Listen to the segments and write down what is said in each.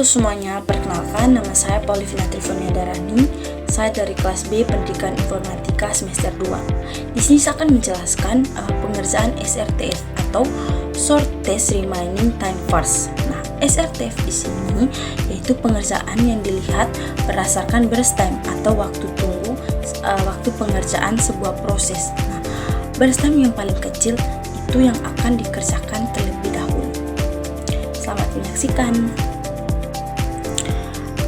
Halo semuanya, perkenalkan nama saya Paulivina Trifonia Darani. Saya dari kelas B Pendidikan Informatika semester 2. Di sini saya akan menjelaskan pengerjaan SRTF atau Short Test Remaining Time First. Nah, SRTF di sini yaitu pengerjaan yang dilihat berdasarkan burst time atau waktu tunggu waktu pengerjaan sebuah proses. Nah, burst time yang paling kecil itu yang akan dikerjakan terlebih dahulu. Selamat menyaksikan.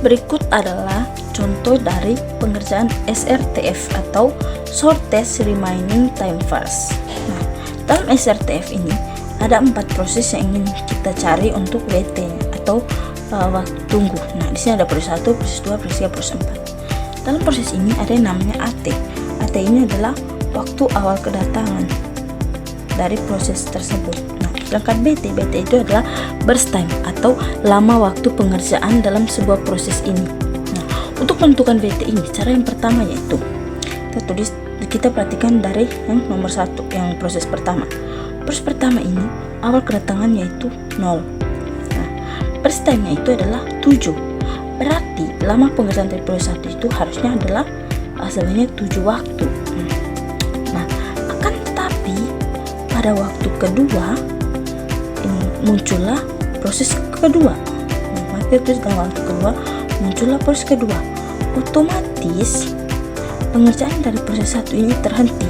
Berikut adalah contoh dari pengerjaan SRTF atau Short Test Remaining Time First. Nah, dalam SRTF ini ada 4 proses yang ingin kita cari untuk WT atau waktu tunggu. Nah, di sini ada proses 1, proses 2, proses 3, proses 4. Dalam proses ini ada yang namanya AT. AT ini adalah waktu awal kedatangan dari proses tersebut. Nah, sedangkan BT itu adalah burst time atau lama waktu pengerjaan dalam sebuah proses ini. Nah, untuk menentukan BT ini, cara yang pertama yaitu kita perhatikan dari yang nomor 1, yang proses pertama. Proses pertama ini awal kedatangan yaitu 0. Nah, burst time-nya itu adalah 7. Berarti lama pengerjaan dari proses 1 itu harusnya adalah sebanyak 7 waktu. Nah, akan tetapi pada waktu kedua muncullah proses kedua. Nah, maka itu dalam waktu kedua muncullah proses kedua. Otomatis pengerjaan dari proses 1 ini terhenti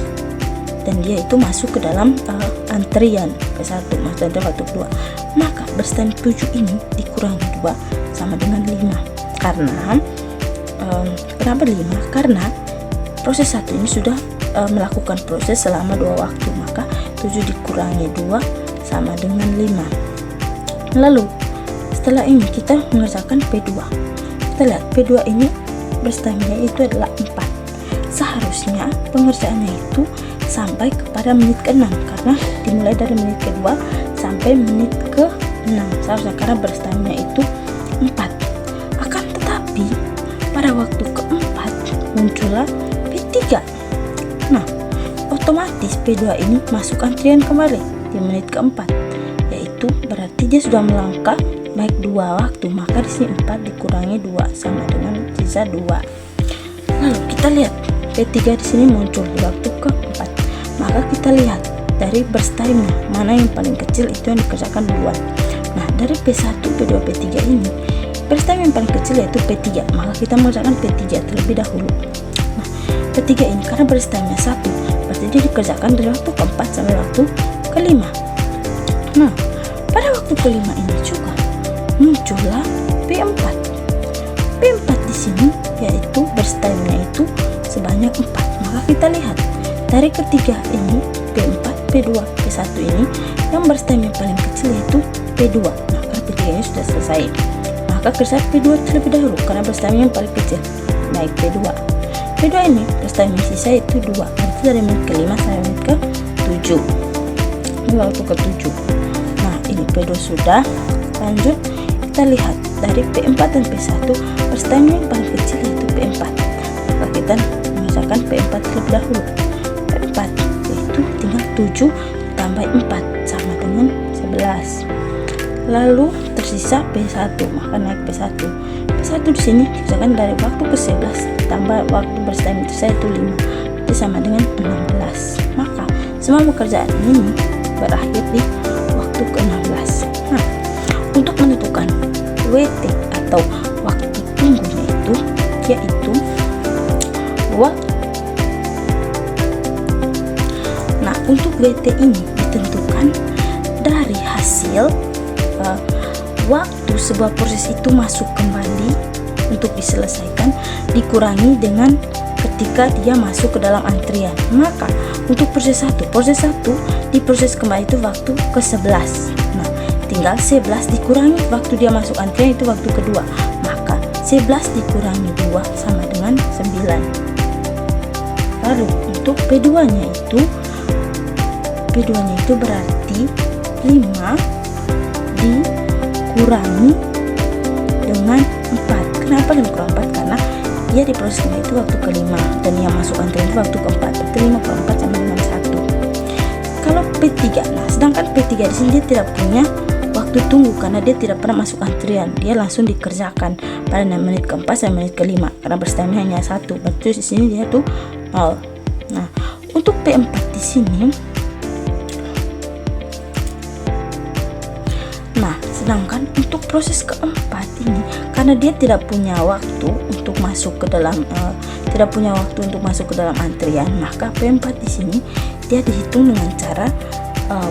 dan dia itu masuk ke dalam antrian P1, masuk dari waktu kedua. Maka burst time 7 ini dikurangi 2 sama dengan 5. Karena kenapa 5? Karena proses 1 ini sudah melakukan proses selama 2 waktu, maka 7 dikurangi 2 sama dengan 5. Lalu setelah ini kita mengerjakan P2. Kita lihat P2 ini burst time-nya itu adalah 4. Seharusnya pengerjaannya itu sampai kepada menit ke-6 karena dimulai dari menit ke-2 sampai menit ke-6 seharusnya, karena burst time-nya itu 4. Akan tetapi pada waktu ke-4 muncullah P3. Nah, otomatis P2 ini masuk antrian kembali di menit ke-4, yaitu berarti dia sudah melangkah naik 2 waktu, maka di sini 4 dikurangi 2 sama dengan sisa 2. Lalu kita lihat P3 di sini muncul di waktu ke-4. Maka kita lihat dari burst time-nya mana yang paling kecil, itu yang dikerjakan duluan. Nah, dari P1, P2, P3 ini burst time yang paling kecil yaitu P3, maka kita mengerjakan P3 terlebih dahulu. Nah, P3 ini karena burst time-nya 1, berarti dia dikerjakan dari waktu ke-4 sampai waktu ke-5. Nah, pada waktu ke-5 ini juga muncullah P4. P4 di sini yaitu burst time-nya itu sebanyak 4. Maka kita lihat dari ketiga ini P4, P2, P1 ini yang burst time yang paling kecil yaitu P2. Nah, karena P3 ini sudah selesai, maka kerja P2 terlebih dahulu karena burst time yang paling kecil, naik P2. P2 ini burst time yang sisa itu 2, berarti dari menit ke-5 sampai menit ke-7. Ini waktu ke-7. Nah, ini P2 sudah. Lanjut kita lihat dari P4 dan P1 burst time yang paling kecil yaitu P4, maka kita mengerjakan P4 terlebih dahulu. P4 yaitu tinggal 7 tambah 4 sama dengan 11. Lalu tersisa P1, maka naik P1. P1 di sini dikerjakan dari waktu ke-11 tambah waktu burst time itu itu 5, itu sama dengan 16. Maka semua pekerjaan ini berakhir di waktu ke-16. Nah, untuk menentukan WT atau waktu tunggunya itu yaitu Nah, untuk WT ini ditentukan dari hasil waktu sebuah proses itu masuk kembali untuk diselesaikan dikurangi dengan ketika dia masuk ke dalam antrian. Maka untuk proses 1 di proses kembali itu waktu ke-11. Nah, tinggal 11 dikurangi waktu dia masuk antrian itu waktu kedua, maka 11 dikurangi 2 sama dengan 9. Lalu untuk P2 nya itu berarti 5 dikurangi dengan 4. Kenapa dikurang 4? Karena dia di proses itu waktu ke-5 dan yang masuk antrian itu waktu ke-4, berarti 5 kurang 4 sama dengan 1. Kalau P3, nah sedangkan P3 di sini dia tidak punya waktu waktu tunggu karena dia tidak pernah masuk antrian, dia langsung dikerjakan pada menit keempat sampai menit kelima karena berstamina hanya 1. Berarti di sini dia tuh 0. Nah, untuk P4 di sini, nah sedangkan untuk proses keempat ini karena dia tidak punya waktu untuk masuk ke dalam antrian, maka P4 di sini dia dihitung dengan cara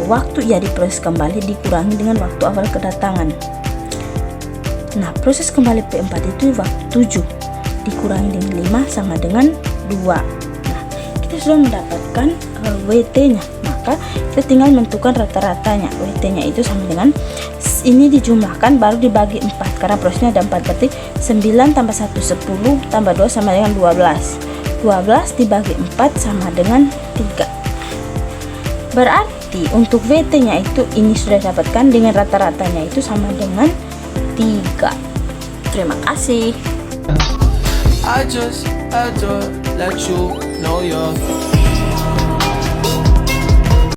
waktu ia diproses kembali dikurangi dengan waktu awal kedatangan. Nah, proses kembali P4 itu waktu 7 dikurangi dengan 5 sama dengan 2. Nah, kita sudah mendapatkan WT-nya, maka kita tinggal menentukan rata-ratanya. WT-nya itu sama dengan ini dijumlahkan baru dibagi 4 karena prosesnya ada 4, berarti 9 tambah 1 10 tambah 2 sama dengan 12. 12 dibagi 4 sama dengan 3. Berarti untuk WT-nya itu ini sudah dapatkan dengan rata-ratanya itu sama dengan 3. Terima kasih. I just had to let you know you're